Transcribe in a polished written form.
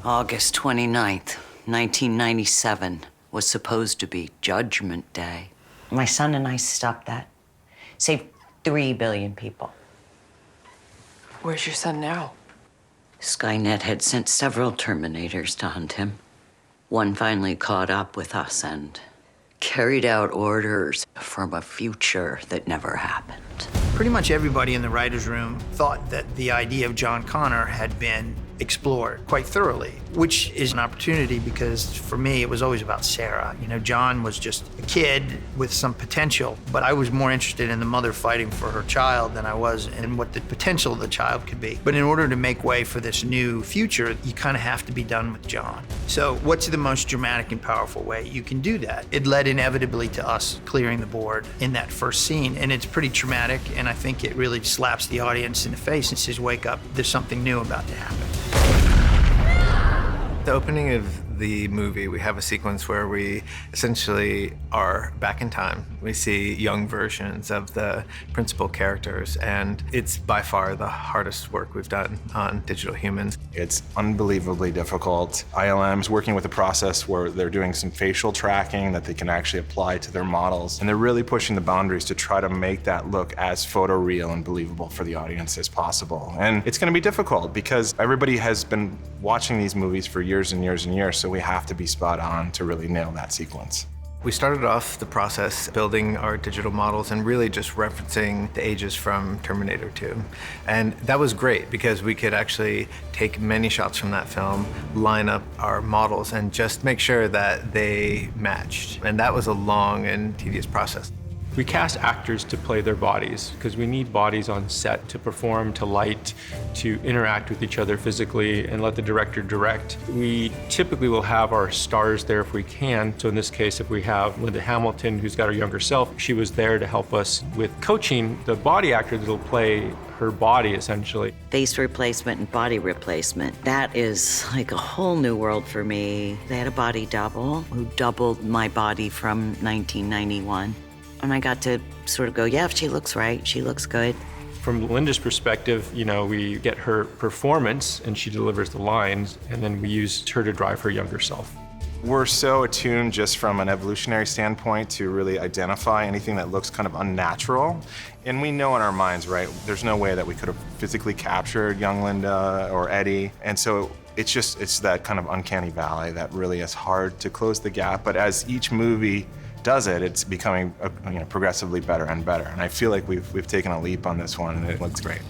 August 29th, 1997 was supposed to be Judgment Day. My son and I stopped that. Saved 3 billion people. Where's your son now? Skynet had sent several Terminators to hunt him. One finally caught up with us and carried out orders from a future that never happened. Pretty much everybody in the writer's room thought that the idea of John Connor had been explored quite thoroughly, which is an opportunity because for me, it was always about Sarah. You know, John was just a kid with some potential, but I was more interested in the mother fighting for her child than I was in what the potential of the child could be. But in order to make way for this new future, you kind of have to be done with John. So what's the most dramatic and powerful way you can do that? It led inevitably to us clearing the board in that first scene, and it's pretty traumatic, and I think it really slaps the audience in the face and says, wake up, there's something new about to happen. The opening of the movie, we have a sequence where we essentially are back in time. We see young versions of the principal characters, and it's by far the hardest work we've done on digital humans. It's unbelievably difficult. ILM's working with a process where they're doing some facial tracking that they can actually apply to their models, and they're really pushing the boundaries to try to make that look as photoreal and believable for the audience as possible. And it's going to be difficult because everybody has been watching these movies for years and years and years, so we have to be spot on to really nail that sequence. We started off the process building our digital models and really just referencing the ages from Terminator 2. And that was great because we could actually take many shots from that film, line up our models, and just make sure that they matched. And that was a long and tedious process. We cast actors to play their bodies because we need bodies on set to perform, to light, to interact with each other physically and let the director direct. We typically will have our stars there if we can. So in this case, if we have Linda Hamilton, who's got her younger self, she was there to help us with coaching the body actor that'll play her body, essentially. Face replacement and body replacement. That is like a whole new world for me. They had a body double who doubled my body from 1991. And I got to sort of go, yeah, she looks right, she looks good. From Linda's perspective, you know, we get her performance and she delivers the lines, and then we use her to drive her younger self. We're so attuned just from an evolutionary standpoint to really identify anything that looks kind of unnatural. And we know in our minds, right, there's no way that we could have physically captured young Linda or Eddie. And so it's that kind of uncanny valley that really is hard to close the gap. But as each movie does it, it's becoming progressively better and better. And I feel like we've taken a leap on this one, and it looks great.